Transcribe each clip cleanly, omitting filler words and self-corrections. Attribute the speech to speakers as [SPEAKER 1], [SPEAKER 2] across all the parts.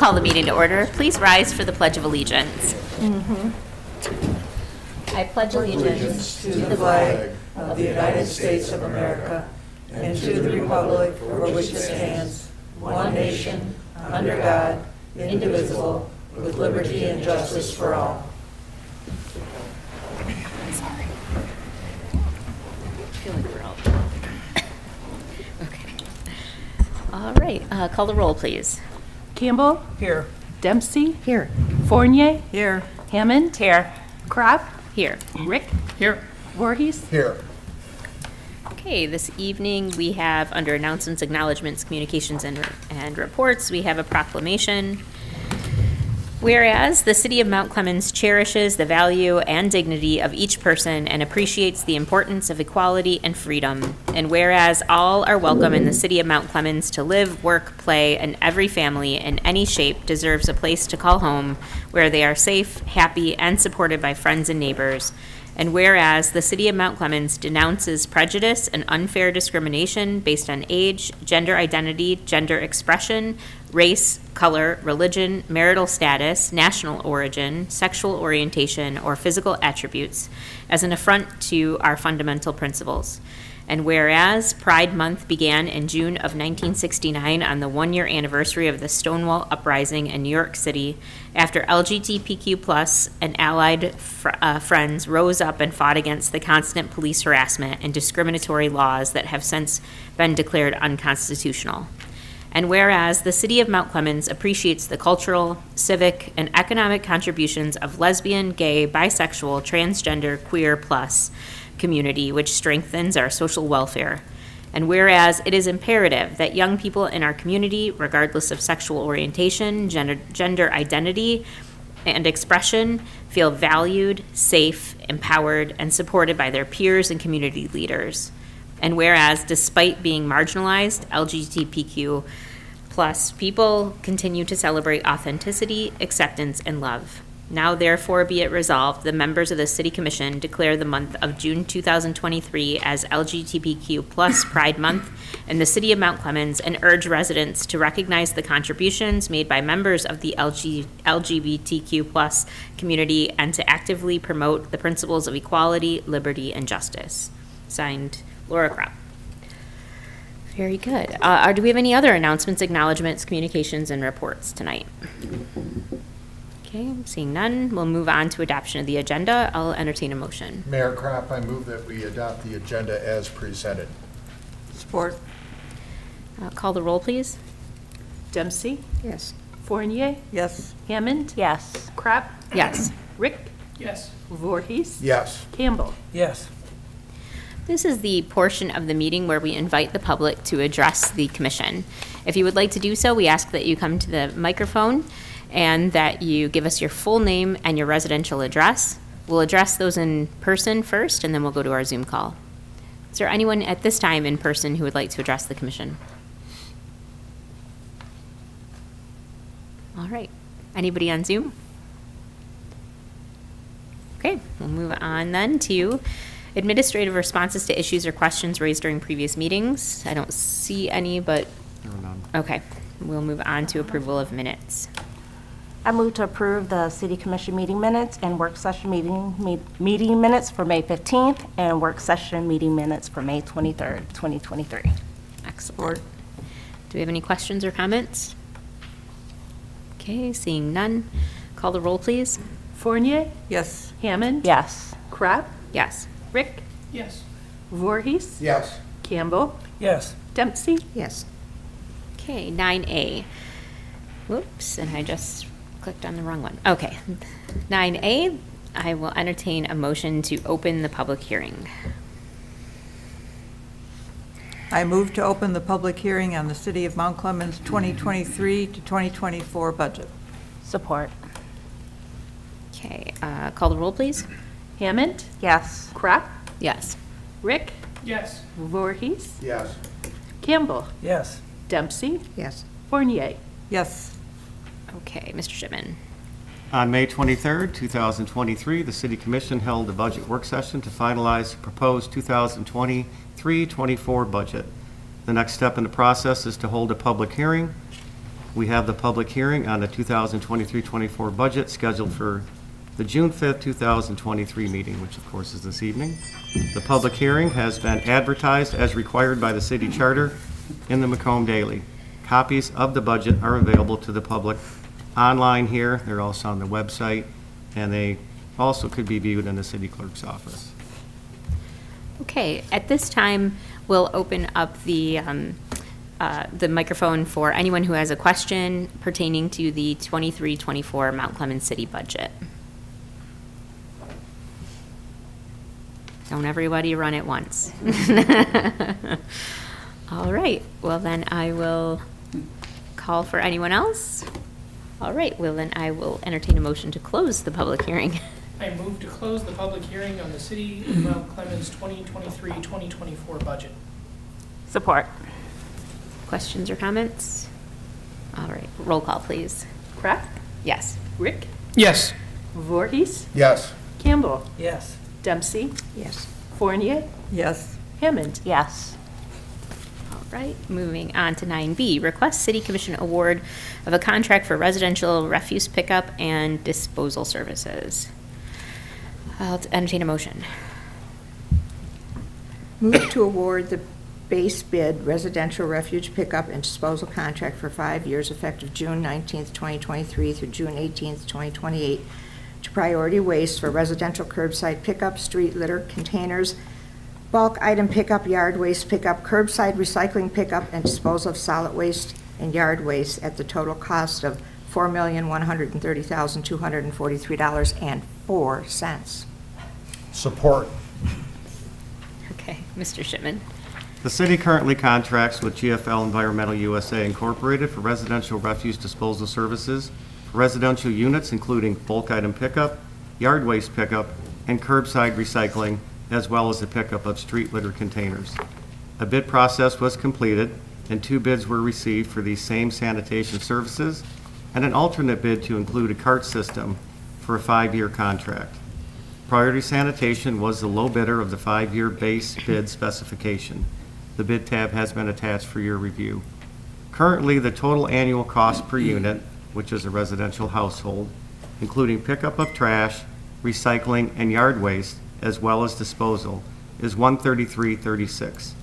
[SPEAKER 1] call the meeting to order. Please rise for the Pledge of Allegiance. I pledge allegiance
[SPEAKER 2] To the flag of the United States of America and to the republic for which it stands, one nation, under God, indivisible, with liberty and justice for all.
[SPEAKER 1] Sorry. I feel like we're all. Okay. All right. Call the roll, please.
[SPEAKER 3] Campbell.
[SPEAKER 2] Here.
[SPEAKER 3] Dempsey.
[SPEAKER 1] Here.
[SPEAKER 3] Fournier.
[SPEAKER 2] Here.
[SPEAKER 3] Hammond.
[SPEAKER 1] Here.
[SPEAKER 3] Crop.
[SPEAKER 1] Here.
[SPEAKER 3] Rick.
[SPEAKER 2] Here.
[SPEAKER 3] Voorhees.
[SPEAKER 2] Here.
[SPEAKER 1] Okay, this evening we have under announcements, acknowledgements, communications, and reports, we have a proclamation. Whereas the City of Mount Clemens cherishes the value and dignity of each person and appreciates the importance of equality and freedom. And whereas all are welcome in the City of Mount Clemens to live, work, play, and every family in any shape deserves a place to call home where they are safe, happy, and supported by friends and neighbors. And whereas the City of Mount Clemens denounces prejudice and unfair discrimination based on age, gender identity, gender expression, race, color, religion, marital status, national origin, sexual orientation, or physical attributes as an affront to our fundamental principles. And whereas Pride Month began in June of 1969 on the one-year anniversary of the Stonewall Uprising in New York City, after LGBTQ+ and allied friends rose up and fought against the constant police harassment and discriminatory laws that have since been declared unconstitutional. And whereas the City of Mount Clemens appreciates the cultural, civic, and economic contributions of lesbian, gay, bisexual, transgender, queer plus community, which strengthens our social welfare. And whereas it is imperative that young people in our community, regardless of sexual orientation, gender identity, and expression, feel valued, safe, empowered, and supported by their peers and community leaders. And whereas, despite being marginalized, LGBTQ plus people continue to celebrate authenticity, acceptance, and love. Now therefore be it resolved, the members of the City Commission declare the month of June 2023 as LGBTQ plus Pride Month in the City of Mount Clemens and urge residents to recognize the contributions made by members of the LGBTQ plus community and to actively promote the principles of equality, liberty, and justice. Signed, Laura Kropp. Very good. Do we have any other announcements, acknowledgements, communications, and reports tonight? Okay, seeing none, we'll move on to adoption of the agenda. I'll entertain a motion.
[SPEAKER 4] Mayor Kropp, I move that we adopt the agenda as presented.
[SPEAKER 2] Support.
[SPEAKER 1] Call the roll, please.
[SPEAKER 3] Dempsey.
[SPEAKER 2] Yes.
[SPEAKER 3] Fournier.
[SPEAKER 2] Yes.
[SPEAKER 3] Hammond.
[SPEAKER 2] Yes.
[SPEAKER 3] Crop.
[SPEAKER 1] Yes.
[SPEAKER 3] Rick.
[SPEAKER 2] Yes.
[SPEAKER 3] Voorhees.
[SPEAKER 4] Yes.
[SPEAKER 3] Campbell.
[SPEAKER 2] Yes.
[SPEAKER 1] This is the portion of the meeting where we invite the public to address the commission. If you would like to do so, we ask that you come to the microphone and that you give us your full name and your residential address. We'll address those in person first, and then we'll go to our Zoom call. Is there anyone at this time in person who would like to address the commission? All right. Anybody on Zoom? Okay, we'll move on then to administrative responses to issues or questions raised during previous meetings. I don't see any, but, okay. We'll move on to approval of minutes.
[SPEAKER 5] I move to approve the City Commission meeting minutes and work session meeting minutes for May 15th and work session meeting minutes for May 23rd, 2023.
[SPEAKER 1] Excellent. Do we have any questions or comments? Okay, seeing none. Call the roll, please.
[SPEAKER 3] Fournier.
[SPEAKER 2] Yes.
[SPEAKER 3] Hammond.
[SPEAKER 5] Yes.
[SPEAKER 3] Crop.
[SPEAKER 1] Yes.
[SPEAKER 3] Rick.
[SPEAKER 2] Yes.
[SPEAKER 3] Voorhees.
[SPEAKER 4] Yes.
[SPEAKER 3] Campbell.
[SPEAKER 2] Yes.
[SPEAKER 3] Dempsey.
[SPEAKER 2] Yes.
[SPEAKER 1] Okay, 9A. Whoops, and I just clicked on the wrong one. Okay, 9A, I will entertain a motion to open the public hearing.
[SPEAKER 6] I move to open the public hearing on the City of Mount Clemens 2023 to 2024 budget.
[SPEAKER 5] Support.
[SPEAKER 1] Okay, call the roll, please.
[SPEAKER 3] Hammond.
[SPEAKER 5] Yes.
[SPEAKER 3] Crop.
[SPEAKER 1] Yes.
[SPEAKER 3] Rick.
[SPEAKER 2] Yes.
[SPEAKER 3] Voorhees.
[SPEAKER 4] Yes.
[SPEAKER 3] Campbell.
[SPEAKER 2] Yes.
[SPEAKER 3] Dempsey.
[SPEAKER 2] Yes.
[SPEAKER 3] Fournier.
[SPEAKER 6] Yes.
[SPEAKER 1] Okay, Mr. Shipman.
[SPEAKER 7] On May 23rd, 2023, the City Commission held a budget work session to finalize the proposed 2023-24 budget. The next step in the process is to hold a public hearing. we have the public hearing on the 2023-24 budget scheduled for the June 5th, 2023 meeting, which of course is this evening. The public hearing has been advertised as required by the city charter in the Macomb Daily. Copies of the budget are available to the public online here. They're also on the website, and they also could be viewed in the city clerk's office.
[SPEAKER 1] Okay, at this time, we'll open up the microphone for anyone who has a question pertaining to the 23-24 Mount Clemens City budget. Don't everybody run at once. All right, well then I will call for anyone else. All right, well then I will entertain a motion to close the public hearing.
[SPEAKER 8] I move to close the public hearing on the City of Mount Clemens 2023-2024 budget.
[SPEAKER 5] Support.
[SPEAKER 1] Questions or comments? All right, roll call, please.
[SPEAKER 3] Kraft,
[SPEAKER 1] Yes.
[SPEAKER 3] Rick,
[SPEAKER 8] Yes.
[SPEAKER 3] Voorhees,
[SPEAKER 4] Yes.
[SPEAKER 3] Campbell,
[SPEAKER 6] Yes.
[SPEAKER 3] Dempsey,
[SPEAKER 1] Yes.
[SPEAKER 3] Fournier,
[SPEAKER 6] Yes.
[SPEAKER 3] Hammond.
[SPEAKER 5] Yes.
[SPEAKER 1] All right, moving on to 9B, request City Commission award of a contract for residential refuse pickup and disposal services. I'll entertain a motion.
[SPEAKER 2] Move to award the base bid residential refuge pickup and disposal contract for 5 years effective June 19th, 2023 through June 18th, 2028 to Priority Waste for residential curbside pickup, street litter containers, bulk item pickup, yard waste pickup, curbside recycling pickup, and disposal of solid waste and yard waste at the total cost of $4,130,243.04.
[SPEAKER 4] Support.
[SPEAKER 1] Okay, Mr. Shipman.
[SPEAKER 7] The city currently contracts with GFL Environmental USA Incorporated for residential refuse disposal services for residential units, including bulk item pickup, yard waste pickup, and curbside recycling, as well as the pickup of street litter containers. A bid process was completed, and 2 bids were received for these same sanitation services, and an alternate bid to include a cart system for a 5-year contract. Priority Sanitation was the low bidder of the 5-year base bid specification. The bid tab has been attached for your review. Currently, the total annual cost per unit, which is a residential household, including pickup of trash, recycling, and yard waste, as well as disposal, is $133.36.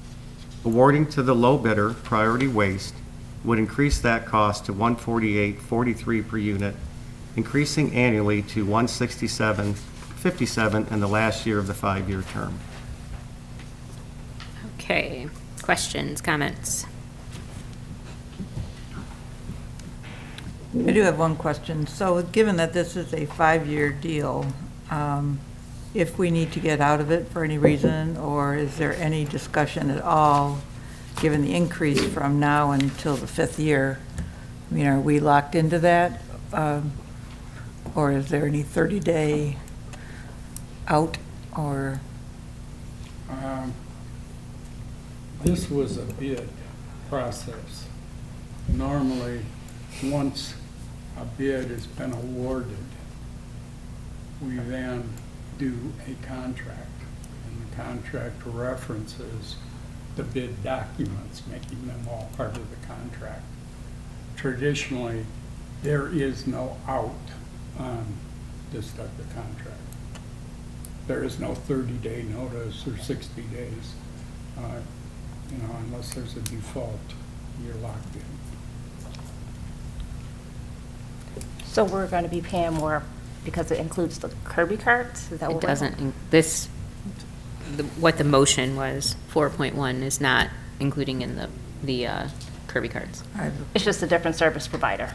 [SPEAKER 7] Awarding to the low bidder, Priority Waste, would increase that cost to $148.43 per unit, increasing annually to $167.57 in the last year of the 5-year term.
[SPEAKER 1] Okay, questions, comments?
[SPEAKER 6] I do have one question. So given that this is a 5-year deal, if we need to get out of it for any reason, or is there any discussion at all, given the increase from now until the 5th year? I mean, are we locked into that? Or is there any 30-day out, or?
[SPEAKER 9] This was a bid process. Normally, once a bid has been awarded, we then do a contract, and the contract references the bid documents, making them all part of the contract. Traditionally, there is no out on this type of contract. There is no 30-day notice or 60 days. Unless there's a default, you're locked in.
[SPEAKER 5] So we're going to be paying more because it includes the Kirby carts? Is that
[SPEAKER 1] It
[SPEAKER 5] what we're-
[SPEAKER 1] doesn't, what the motion was, 4.1 is not including in the Kirby cards.
[SPEAKER 5] It's just a different service provider.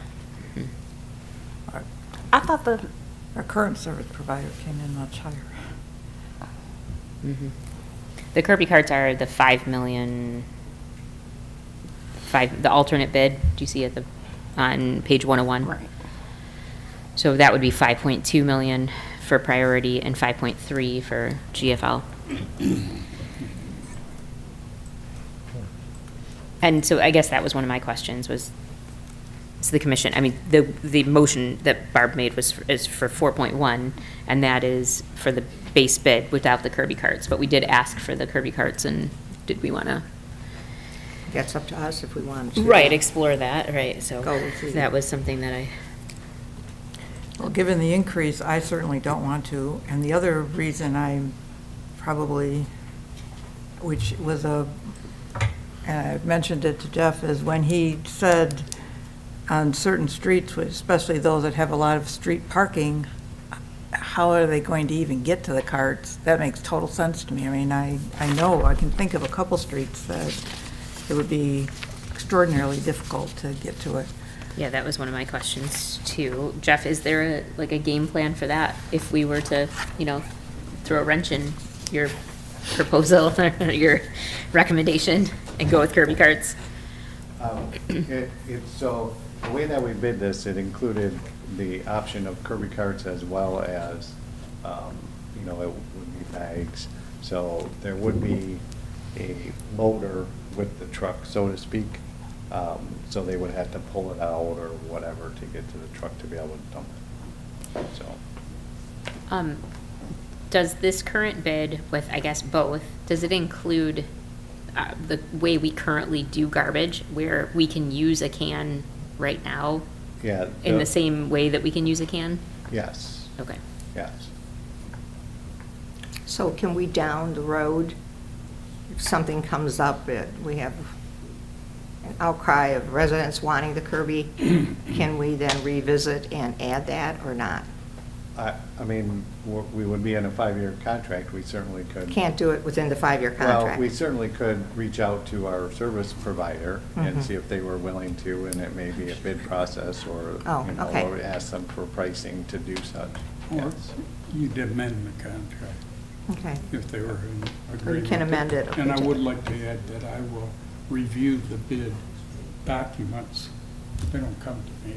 [SPEAKER 5] I thought
[SPEAKER 6] Our current service provider came in much higher.
[SPEAKER 1] The Kirby cards are the 5 million, the alternate bid, do you see it on page 101?
[SPEAKER 5] Right.
[SPEAKER 1] So that would be 5.2 million for Priority and 5.3 for GFL. And so I guess that was one of my questions was, the commission, I mean, the motion that Barb made is for 4.1, and that is for the base bid without the Kirby carts. But we did ask for the Kirby carts, and did we want to
[SPEAKER 2] That's up to us if we want to.
[SPEAKER 1] Right, explore that, right, so
[SPEAKER 2] Go with the-
[SPEAKER 1] that was something that I,
[SPEAKER 6] Well, given the increase, I certainly don't want to. And the other reason I probably, which was and I mentioned it to Jeff, is when he said on certain streets, especially those that have a lot of street parking, how are they going to even get to the carts? That makes total sense to me. I mean, I know, I can think of a couple streets that it would be extraordinarily difficult to get to it.
[SPEAKER 1] yeah, that was one of my questions too. Jeff, is there a game plan for that? If we were to, throw a wrench in your proposal, or your recommendation, and go with Kirby carts?
[SPEAKER 10] So the way that we bid this, it included the option of Kirby carts as well as, it would be bags. So there would be a loader with the truck, so to speak. So they would have to pull it out or whatever to get to the truck to be able to dump it. So.
[SPEAKER 1] Does this current bid with, I guess, both, does it include the way we currently do garbage, where we can use a can right now
[SPEAKER 10] Yeah.
[SPEAKER 1] in the same way that we can use a can?
[SPEAKER 10] Yes,
[SPEAKER 1] Okay.
[SPEAKER 10] yes.
[SPEAKER 2] So can we down the road, if something comes up, we have an outcry of residents wanting the Kirby, can we then revisit and add that or not?
[SPEAKER 10] I mean, we would be in a 5-year contract, we certainly could.
[SPEAKER 2] Can't do it within the 5-year
[SPEAKER 10] Well,
[SPEAKER 2] contract.
[SPEAKER 10] we certainly could reach out to our service provider and
[SPEAKER 2] Mhm.
[SPEAKER 10] see if they were willing to, and it may be a bid process or,
[SPEAKER 2] Oh, okay.
[SPEAKER 10] or ask them for pricing to do such.
[SPEAKER 9] Or
[SPEAKER 10] Yes.
[SPEAKER 9] you'd amend the contract
[SPEAKER 2] Okay.
[SPEAKER 9] if they were in
[SPEAKER 2] Or
[SPEAKER 9] agreement.
[SPEAKER 2] you can amend it.
[SPEAKER 9] And I would like to add that I will review the bid documents. They don't come to me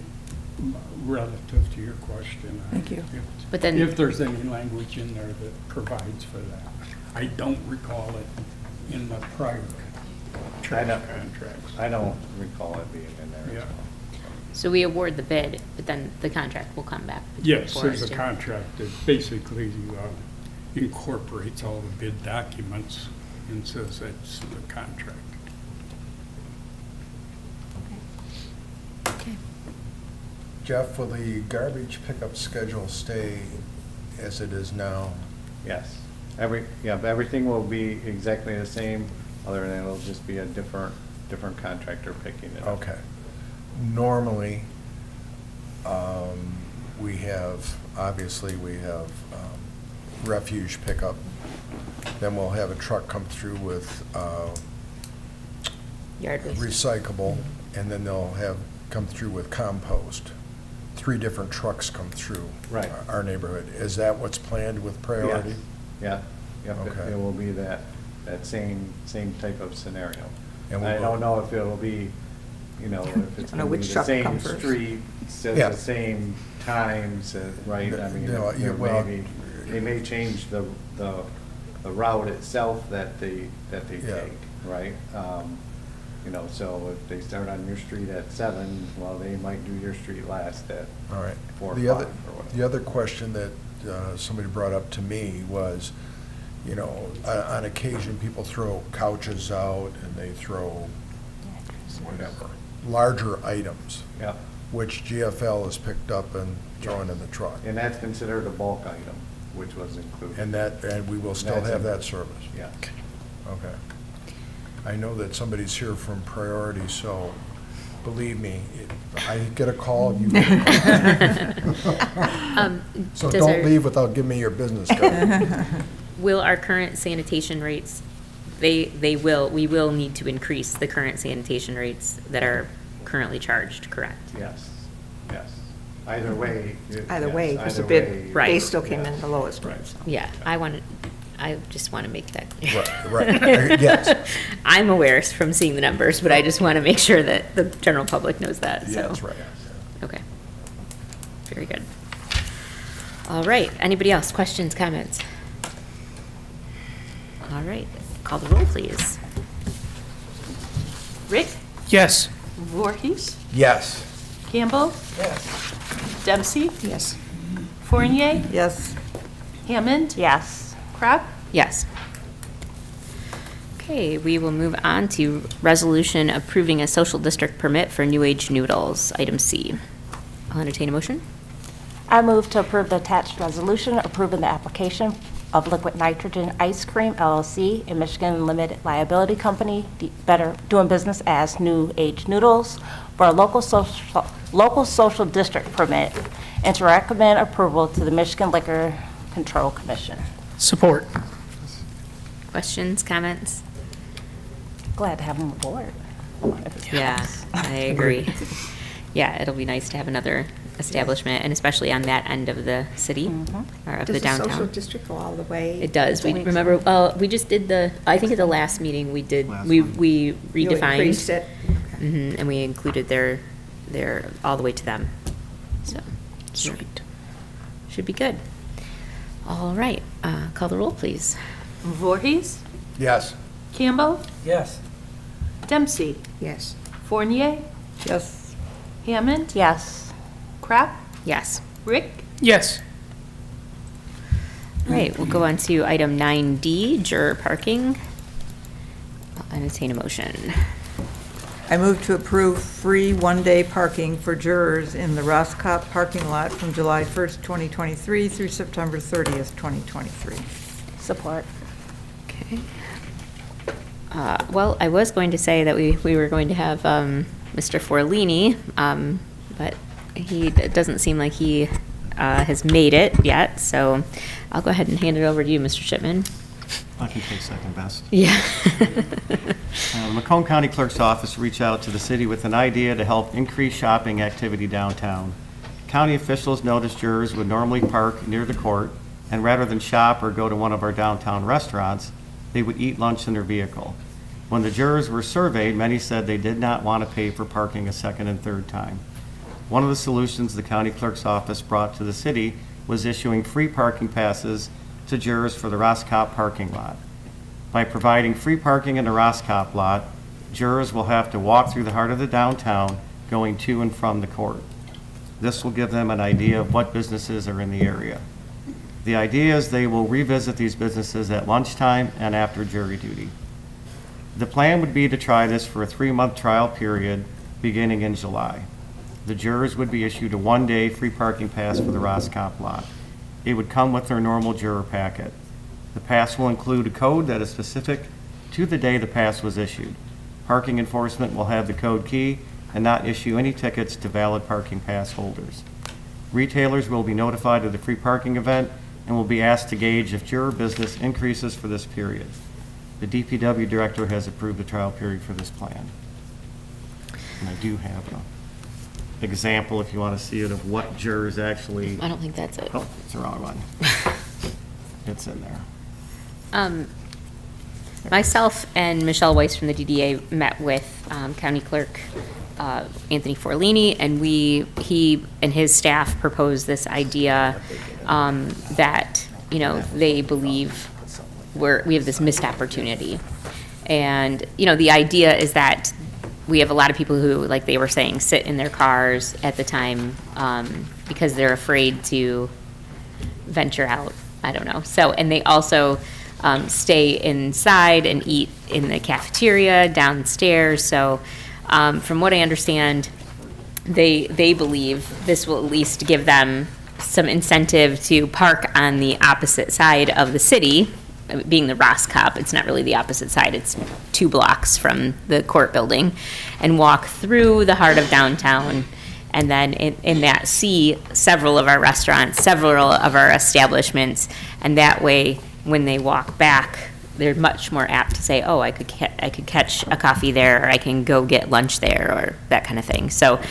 [SPEAKER 9] relative to your question.
[SPEAKER 6] Thank you.
[SPEAKER 1] But then-
[SPEAKER 9] If there's any language in there that provides for that. I don't recall it in the prior trash contracts.
[SPEAKER 10] I don't recall it being in there
[SPEAKER 9] Yeah.
[SPEAKER 10] as well.
[SPEAKER 1] So we award the bid, but then the contract will come back.
[SPEAKER 9] Yes,
[SPEAKER 1] for
[SPEAKER 9] there's
[SPEAKER 1] us
[SPEAKER 9] a
[SPEAKER 1] to-
[SPEAKER 9] contract that basically incorporates all the bid documents and says that's the contract.
[SPEAKER 1] Okay.
[SPEAKER 4] Jeff, will the garbage pickup schedule stay as it is now?
[SPEAKER 10] Yes. Everything will be exactly the same, other than it'll just be a different contractor picking it up.
[SPEAKER 4] Okay. Normally, we have refuge pickup. Then we'll have a truck come through with
[SPEAKER 1] Yard waste.
[SPEAKER 4] recyclable, and then they'll come through with compost. 3 different trucks come through
[SPEAKER 10] Right.
[SPEAKER 4] our neighborhood. Is that what's planned with priority?
[SPEAKER 10] Yes. Yeah,
[SPEAKER 4] Okay.
[SPEAKER 10] it will be that same type of scenario.
[SPEAKER 4] And we
[SPEAKER 10] I
[SPEAKER 4] will-
[SPEAKER 10] don't know if it'll be, if it's
[SPEAKER 2] Don't know
[SPEAKER 10] gonna be
[SPEAKER 2] which
[SPEAKER 10] the
[SPEAKER 2] truck will
[SPEAKER 10] same
[SPEAKER 2] come first.
[SPEAKER 10] streets at
[SPEAKER 4] Yeah.
[SPEAKER 10] the same times, right? I mean,
[SPEAKER 4] No, yeah,
[SPEAKER 10] there
[SPEAKER 4] well-
[SPEAKER 10] they may change the route itself that they
[SPEAKER 4] Yeah.
[SPEAKER 10] take, right? So if they start on your street at 7, well, they might do your street last at
[SPEAKER 4] All right.
[SPEAKER 10] 4 or
[SPEAKER 4] The
[SPEAKER 10] 5
[SPEAKER 4] other,
[SPEAKER 10] or whatever.
[SPEAKER 4] the other question that somebody brought up to me was, on occasion, people throw couches out and they throw whatever, larger items,
[SPEAKER 10] Yeah.
[SPEAKER 4] which GFL has picked up and thrown in the truck.
[SPEAKER 10] And that's considered a bulk item, which was included.
[SPEAKER 4] And we will still
[SPEAKER 10] That's
[SPEAKER 4] have
[SPEAKER 10] in-
[SPEAKER 4] that service?
[SPEAKER 10] Yes.
[SPEAKER 4] Okay. I know that somebody's here from Priority, so believe me, I get a call, you get a call. So
[SPEAKER 1] does
[SPEAKER 4] don't
[SPEAKER 1] our-
[SPEAKER 4] leave without giving me your business card.
[SPEAKER 1] Will our current sanitation rates, we will need to increase the current sanitation rates that are currently charged, correct?
[SPEAKER 10] Yes, yes. Either way.
[SPEAKER 2] Either
[SPEAKER 10] yes,
[SPEAKER 2] way, because the
[SPEAKER 10] either
[SPEAKER 2] bid,
[SPEAKER 10] way,
[SPEAKER 1] Right.
[SPEAKER 2] they still came in
[SPEAKER 10] yes.
[SPEAKER 2] the lowest bid.
[SPEAKER 10] Right.
[SPEAKER 2] so.
[SPEAKER 1] Yeah, I just want to make that clear.
[SPEAKER 4] Right, yes.
[SPEAKER 1] I'm aware from seeing the numbers, but I just want to make sure that the general public knows that, so.
[SPEAKER 4] Yeah, that's right.
[SPEAKER 1] Okay. Very good. All right, anybody else? Questions, comments? All right, call the roll, please.
[SPEAKER 3] Rick?
[SPEAKER 8] Yes.
[SPEAKER 3] Voorhees?
[SPEAKER 4] Yes.
[SPEAKER 3] Campbell? Dempsey?
[SPEAKER 2] Yes.
[SPEAKER 3] Fournier?
[SPEAKER 6] Yes,
[SPEAKER 3] Hammond?
[SPEAKER 5] Yes.
[SPEAKER 3] Crop?
[SPEAKER 1] Yes. Okay, we will move on to resolution approving a social district permit for New Age Noodles, item C. I'll entertain a motion.
[SPEAKER 5] I move to approve the attached resolution approving the application of Liquid Nitrogen Ice Cream LLC, a Michigan limited liability company, better doing business as New Age Noodles, for a local social district permit, and to recommend approval to the Michigan Liquor Control Commission.
[SPEAKER 8] Support.
[SPEAKER 1] Questions, comments?
[SPEAKER 5] Glad to have them aboard.
[SPEAKER 1] Yeah, I agree. Yeah, it'll be nice to have another establishment, and especially on that end of the city, or of the
[SPEAKER 2] Does the social
[SPEAKER 1] downtown.
[SPEAKER 2] district go all the way?
[SPEAKER 1] It does. We
[SPEAKER 2] Thanks.
[SPEAKER 1] remember, we just did I think at the last meeting, we did,
[SPEAKER 7] Last
[SPEAKER 1] we
[SPEAKER 7] one.
[SPEAKER 1] we
[SPEAKER 2] You
[SPEAKER 1] redefined.
[SPEAKER 2] increased it? Okay.
[SPEAKER 1] And we included their, all the way to them. So.
[SPEAKER 8] Sweet.
[SPEAKER 1] Should be good. All right, call the roll, please.
[SPEAKER 3] Voorhees,
[SPEAKER 4] Yes.
[SPEAKER 3] Campbell,
[SPEAKER 9] Yes.
[SPEAKER 3] Dempsey,
[SPEAKER 2] Yes.
[SPEAKER 3] Fournier,
[SPEAKER 6] Yes.
[SPEAKER 3] Hammond,
[SPEAKER 5] Yes.
[SPEAKER 3] Crap,
[SPEAKER 1] Yes.
[SPEAKER 3] Rick,
[SPEAKER 8] Yes.
[SPEAKER 1] All right, we'll go on to item 9D, juror parking. I'll entertain a motion.
[SPEAKER 6] I move to approve free one-day parking for jurors in the Roscop parking lot from July 1st, 2023 through September 30th, 2023.
[SPEAKER 5] Support.
[SPEAKER 1] Okay. Well, I was going to say that we were going to have Mr. Forlini, but it doesn't seem like he has made it yet, so I'll go ahead and hand it over to you, Mr. Shipman.
[SPEAKER 7] I can take second best.
[SPEAKER 1] Yeah.
[SPEAKER 7] The Macomb County Clerk's Office reached out to the city with an idea to help increase shopping activity downtown. County officials noticed jurors would normally park near the court, and rather than shop or go to one of our downtown restaurants, they would eat lunch in their vehicle. When the jurors were surveyed, many said they did not want to pay for parking a second and third time. One of the solutions the county clerk's office brought to the city was issuing free parking passes to jurors for the Roscop parking lot. By providing free parking in the Roscop lot, jurors will have to walk through the heart of the downtown going to and from the court. This will give them an idea of what businesses are in the area. The idea is they will revisit these businesses at lunchtime and after jury duty. The plan would be to try this for a 3-month trial period beginning in July. The jurors would be issued a one-day free parking pass for the Roscop lot. It would come with their normal juror packet. The pass will include a code that is specific to the day the pass was issued. Parking enforcement will have the code key and not issue any tickets to valid parking pass holders. Retailers will be notified of the free parking event and will be asked to gauge if juror business increases for this period. The DPW director has approved the trial period for this plan. And I do have an example, if you want to see it, of what jurors actually,
[SPEAKER 1] I don't think that's it.
[SPEAKER 7] oh, it's the wrong one. It's in there.
[SPEAKER 1] Myself and Michelle Weiss from the DDA met with County Clerk Anthony Forlini, and he and his staff proposed this idea that, they believe we have this missed opportunity. And, the idea is that we have a lot of people who, like they were saying, sit in their cars at the time because they're afraid to venture out. I don't know. So, and they also stay inside and eat in the cafeteria downstairs. So, from what I understand, they believe this will at least give them some incentive to park on the opposite side of the city, being the Roscop. It's not really the opposite side. It's 2 blocks from the court building, and walk through the heart of downtown. And then in that, see several of our restaurants, several of our establishments, and that way, when they walk back, they're much more apt to say, "Oh, I could catch a coffee there, or I can go get lunch there," or that kind of thing. So,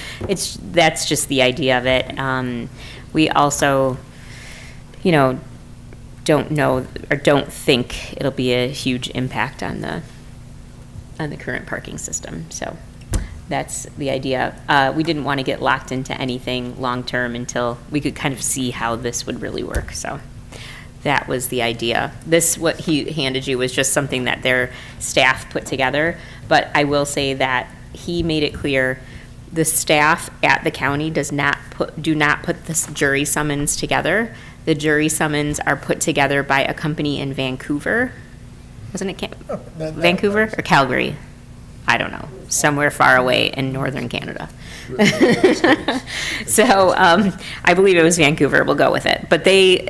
[SPEAKER 1] that's just the idea of it. We also, don't know or don't think it'll be a huge impact on the current parking system. So. That's the idea. We didn't want to get locked into anything long-term until we could kind of see how this would really work. So that was the idea. What he handed you was just something that their staff put together. But I will say that he made it clear the staff at the county do not put this jury summons together. The jury summons are put together by a company in Vancouver. Wasn't it
[SPEAKER 4] That-
[SPEAKER 1] Vancouver or Calgary? I don't know, somewhere far away in northern Canada. So I believe it was Vancouver. We'll go with it. But they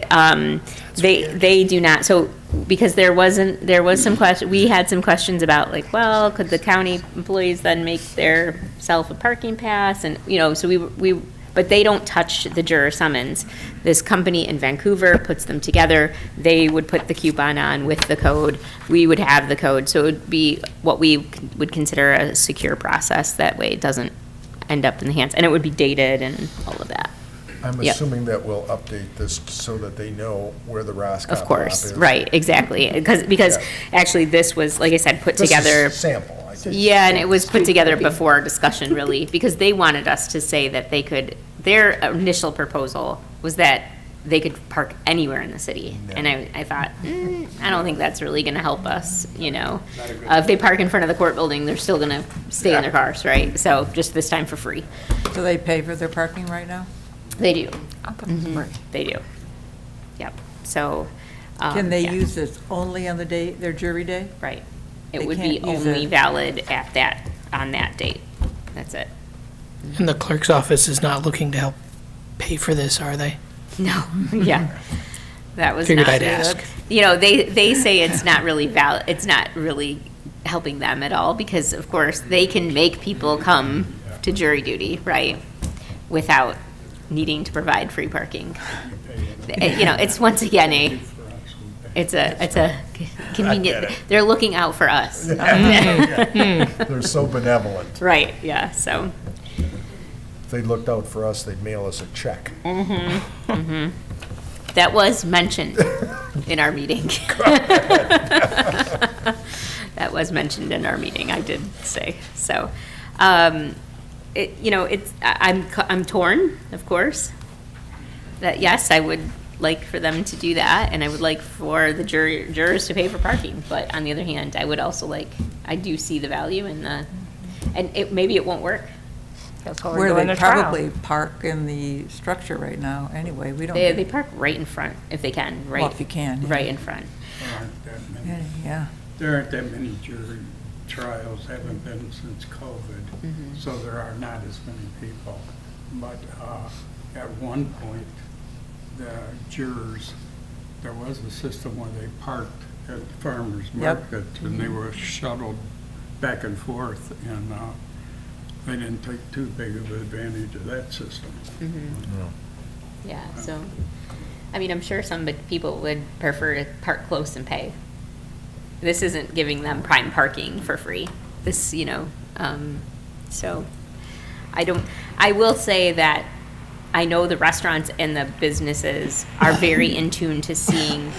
[SPEAKER 1] do not. So because there was some question, we had some questions about like, well, could the county employees then make their self a parking pass, and so we. But they don't touch the juror summons. This company in Vancouver puts them together. They would put the coupon on with the code. We would have the code. So it would be what we would consider a secure process. That way it doesn't end up in the hands. And it would be dated and all of that.
[SPEAKER 4] I'm
[SPEAKER 1] Yep.
[SPEAKER 4] assuming that we'll update this so that they know where the Roscoff
[SPEAKER 1] Of course,
[SPEAKER 4] lot is.
[SPEAKER 1] right, exactly. Because
[SPEAKER 4] Yeah.
[SPEAKER 1] actually this was, like I said, put
[SPEAKER 4] This is
[SPEAKER 1] together.
[SPEAKER 4] sample. I think.
[SPEAKER 1] Yeah, and it was put together before discussion, really, because they wanted us to say that they could, their initial proposal was that they could park anywhere in the city. And I thought, I don't think that's really gonna help us, If they park in front of the court building, they're still gonna stay in their cars, right? So just this time for free.
[SPEAKER 6] Do they pay for their parking right now?
[SPEAKER 1] They do. They do. Yep, so.
[SPEAKER 6] Can they
[SPEAKER 1] yeah.
[SPEAKER 6] use this only on the day, their jury day?
[SPEAKER 1] Right. It
[SPEAKER 6] They
[SPEAKER 1] would be
[SPEAKER 6] can't use
[SPEAKER 1] only
[SPEAKER 6] it-
[SPEAKER 1] valid on that date. That's it.
[SPEAKER 8] And the clerk's office is not looking to help pay for this, are they?
[SPEAKER 1] No, yeah. That was
[SPEAKER 8] Figured
[SPEAKER 1] not.
[SPEAKER 8] I'd ask.
[SPEAKER 1] They say it's not really it's not really helping them at all, because of course, they can make people come to jury duty, right? Without needing to provide free parking. It's once again it's a convenient, they're looking out for us.
[SPEAKER 4] They're so benevolent.
[SPEAKER 1] Right, yeah, so.
[SPEAKER 4] If they looked out for us, they'd mail us a check.
[SPEAKER 1] That was mentioned in our meeting. That was mentioned in our meeting, I did say. So, I'm torn, of course. That, yes, I would like for them to do that, and I would like for the jurors to pay for parking. But on the other hand, I would also I do see the value in maybe it won't work.
[SPEAKER 5] That's what we're
[SPEAKER 6] Where
[SPEAKER 5] doing
[SPEAKER 6] they
[SPEAKER 5] the trial.
[SPEAKER 6] probably park in the structure right now, anyway, we don't.
[SPEAKER 1] They park right in front, if they can, right?
[SPEAKER 6] Well, if you can, yeah.
[SPEAKER 1] Right in front.
[SPEAKER 9] There aren't that many.
[SPEAKER 6] Yeah,
[SPEAKER 9] There aren't that many jury trials, haven't been since COVID, so there are not as many people. But at one point, the jurors, there was a system where they parked at the farmer's
[SPEAKER 6] Yep.
[SPEAKER 9] market, and they were shuttled back and forth, and they didn't take too big of advantage of that system.
[SPEAKER 1] Yeah, so, I'm sure some people would prefer to park close and pay. This isn't giving them prime parking for free. This, so, I will say that I know the restaurants and the businesses are very in tune to seeing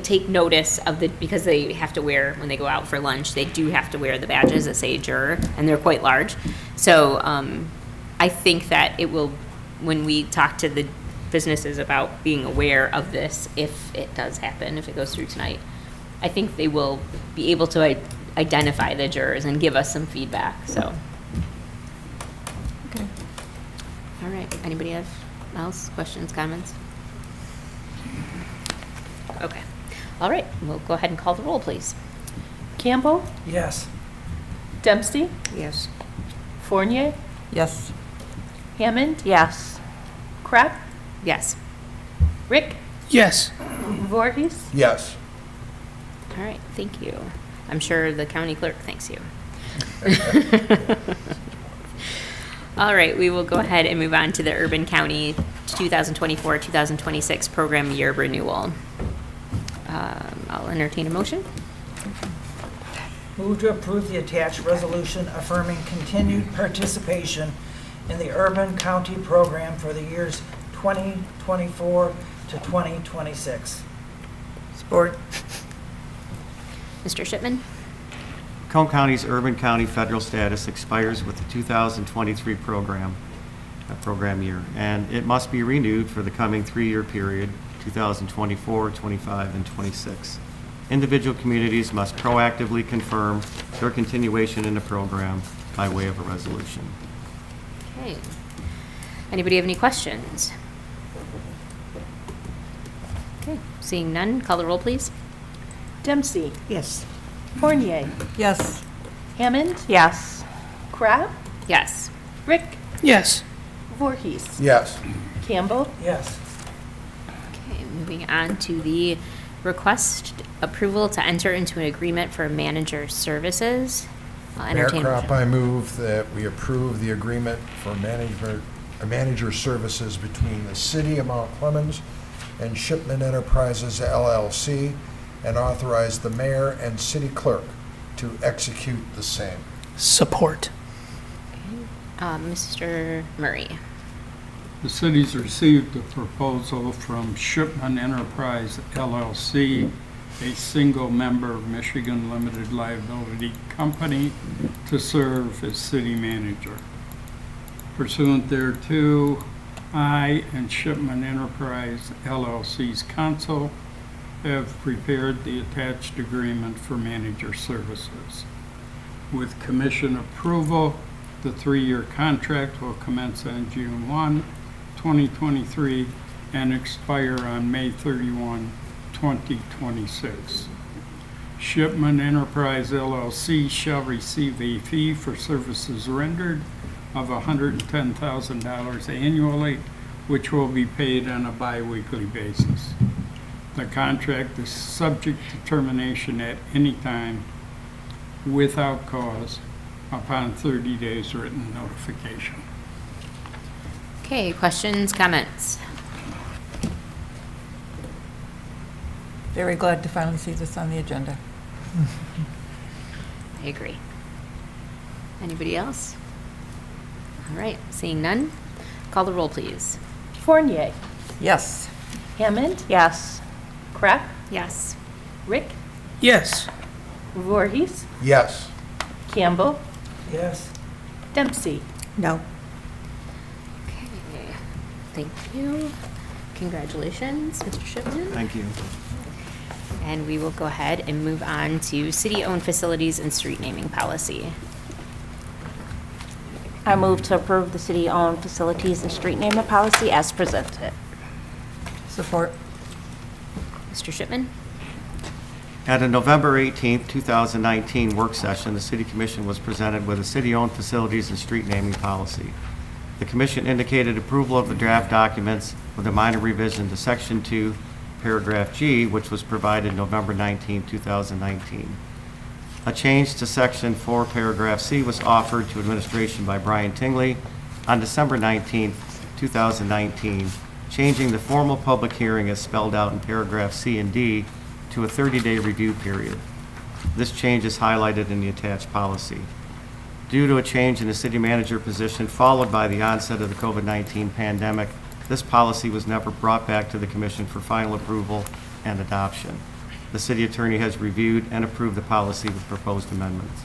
[SPEAKER 1] take notice of because they have to wear, when they go out for lunch, they do have to wear the badges that say juror, and they're quite large. So I think that it will, when we talk to the businesses about being aware of this, if it does happen, if it goes through tonight, I think they will be able to identify the jurors and give us some feedback, so.
[SPEAKER 6] okay.
[SPEAKER 1] All right, anybody else, questions, comments? Okay, all right, we'll go ahead and call the roll, please.
[SPEAKER 3] Campbell,
[SPEAKER 2] Yes.
[SPEAKER 3] Dempsey,
[SPEAKER 2] Yes.
[SPEAKER 3] Fournier,
[SPEAKER 6] Yes,
[SPEAKER 3] Hammond,
[SPEAKER 5] Yes.
[SPEAKER 3] Crap,
[SPEAKER 1] Yes,
[SPEAKER 3] Rick,
[SPEAKER 8] Yes.
[SPEAKER 3] Voorhees.
[SPEAKER 4] Yes.
[SPEAKER 1] all right, thank you. I'm sure the county clerk thanks you. All right, we will go ahead and move on to the Urban County 2024-2026 program year renewal. I'll entertain a motion.
[SPEAKER 2] Move to approve the attached resolution affirming continued participation in the Urban County Program for the years 2024 to 2026.
[SPEAKER 6] support.
[SPEAKER 1] Mr. Shipman?
[SPEAKER 7] Macomb County's urban county federal status expires with the 2023 program year, and it must be renewed for the coming 3-year period, 2024, 25, and 26. Individual communities must proactively confirm their continuation in the program by way of a resolution.
[SPEAKER 1] Okay. Anybody have any questions? Okay, seeing none, call the roll, please.
[SPEAKER 3] Dempsey,
[SPEAKER 2] Yes.
[SPEAKER 3] Fournier,
[SPEAKER 6] Yes.
[SPEAKER 3] Hammond,
[SPEAKER 5] Yes.
[SPEAKER 3] Crab,
[SPEAKER 1] Yes.
[SPEAKER 3] Rick,
[SPEAKER 8] Yes.
[SPEAKER 3] Voorhees,
[SPEAKER 4] Yes.
[SPEAKER 3] Campbell,
[SPEAKER 2] Yes.
[SPEAKER 1] Okay, moving on to the request approval to enter into an agreement for manager services. I'll
[SPEAKER 4] Mayor
[SPEAKER 1] entertain a
[SPEAKER 4] Crop,
[SPEAKER 1] motion.
[SPEAKER 4] I move that we approve the agreement for manager services between the City of Mount Clemens and Shipman Enterprises LLC, and authorize the mayor and city clerk to execute the same.
[SPEAKER 8] Support.
[SPEAKER 1] Mr. Murray.
[SPEAKER 9] The city's received a proposal from Shipman Enterprise LLC, a single-member Michigan limited liability company, to serve as city manager. Pursuant thereto, I and Shipman Enterprise LLC's counsel have prepared the attached agreement for manager services. With commission approval, the 3-year contract will commence on June 1, 2023, and expire on May 31, 2026. Shipman Enterprise LLC shall receive a fee for services rendered of $110,000 annually, which will be paid on a bi-weekly basis. The contract is subject to termination at any time without cause upon 30 days written notification.
[SPEAKER 1] Okay, questions, comments?
[SPEAKER 6] Very glad to finally see this on the agenda.
[SPEAKER 1] I agree. Anybody else? All right, seeing none, call the roll, please.
[SPEAKER 3] Fournier,
[SPEAKER 6] Yes.
[SPEAKER 3] Hammond,
[SPEAKER 5] Yes.
[SPEAKER 3] Crab,
[SPEAKER 1] Yes.
[SPEAKER 3] Rick,
[SPEAKER 8] Yes.
[SPEAKER 3] Voorhees,
[SPEAKER 4] Yes.
[SPEAKER 3] Campbell,
[SPEAKER 2] Yes.
[SPEAKER 3] Dempsey.
[SPEAKER 6] No.
[SPEAKER 1] Okay, thank you. Congratulations, Mr. Shipman.
[SPEAKER 7] Thank you.
[SPEAKER 1] And we will go ahead and move on to city-owned facilities and street naming policy.
[SPEAKER 5] I move to approve the city-owned facilities and street naming policy as presented.
[SPEAKER 6] Support.
[SPEAKER 1] Mr. Shipman?
[SPEAKER 7] At a November 18, 2019 work session, the City Commission was presented with a city-owned facilities and street naming policy. The Commission indicated approval of the draft documents with a minor revision to Section 2, Paragraph G, which was provided November 19, 2019. A change to Section 4, Paragraph C was offered to administration by Brian Tingley on December 19, 2019, changing the formal public hearing as spelled out in Paragraph C and D to a 30-day review period. This change is highlighted in the attached policy. Due to a change in the city manager position followed by the onset of the COVID-19 pandemic, this policy was never brought back to the Commission for final approval and adoption. The city attorney has reviewed and approved the policy with proposed amendments.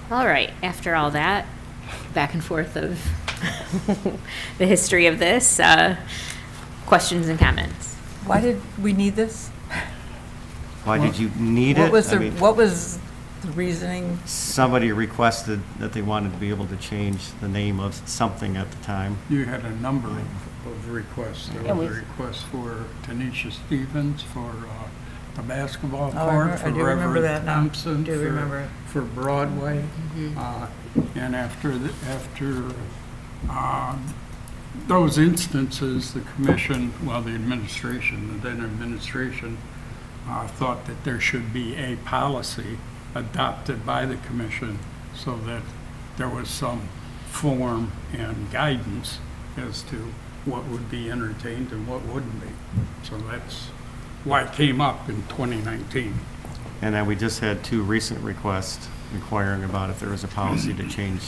[SPEAKER 1] All right, after all that, back and forth of the history of this, questions and comments?
[SPEAKER 6] Why did we need this?
[SPEAKER 7] Why did you need it?
[SPEAKER 6] What was
[SPEAKER 7] I
[SPEAKER 6] the,
[SPEAKER 7] mean,
[SPEAKER 6] what was the reasoning?
[SPEAKER 7] somebody requested that they wanted to be able to change the name of something at the time.
[SPEAKER 9] You had a number of requests. There
[SPEAKER 5] And
[SPEAKER 9] was a
[SPEAKER 5] we-
[SPEAKER 9] request for Tanisha Stevens for the basketball
[SPEAKER 6] Oh, I
[SPEAKER 9] court,
[SPEAKER 6] remember-
[SPEAKER 9] for
[SPEAKER 6] I do remember
[SPEAKER 9] Reverend
[SPEAKER 6] that now.
[SPEAKER 9] Thompson,
[SPEAKER 6] Do remember it.
[SPEAKER 9] for Broadway. And after those instances, the commission, well, the administration, the then administration, thought that there should be a policy adopted by the commission so that there was some form and guidance as to what would be entertained and what wouldn't be. So that's why it came up in 2019.
[SPEAKER 7] And then we just had 2 recent requests inquiring about if there was a policy to change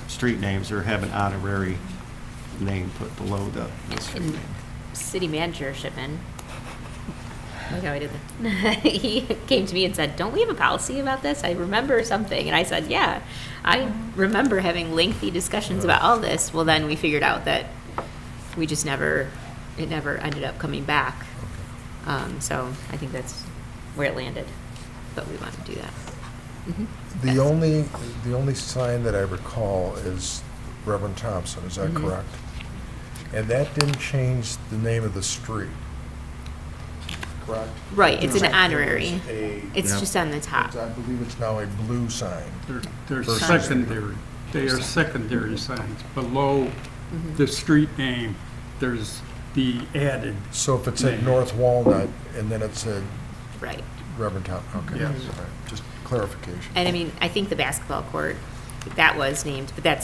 [SPEAKER 7] street names or have an honorary name put below the street
[SPEAKER 1] And
[SPEAKER 7] name.
[SPEAKER 1] city manager Shipman, look how I did that. He came to me and said, "Don't we have a policy about this? I remember something." And I said, "Yeah, I remember having lengthy discussions about all this." Well, then we figured out that we just never ended up coming back. So I think that's where it landed, but we want to do that.
[SPEAKER 4] The only sign that I recall is Reverend Thompson, is that correct? And that didn't change the name of the street. correct?
[SPEAKER 1] Right, it's an
[SPEAKER 4] There's
[SPEAKER 1] honorary.
[SPEAKER 4] a-
[SPEAKER 1] It's
[SPEAKER 7] Yep.
[SPEAKER 1] just on the top.
[SPEAKER 4] I believe it's now a blue sign.
[SPEAKER 9] They're
[SPEAKER 4] Versus-
[SPEAKER 9] secondary. They are secondary signs. Below the street name, there's the added.
[SPEAKER 4] So if it said North Walnut and then it said
[SPEAKER 1] Right.
[SPEAKER 4] Reverend Town, okay.
[SPEAKER 9] Yes.
[SPEAKER 4] All right, just clarification.
[SPEAKER 1] And I mean, I think the basketball court, that was named, but that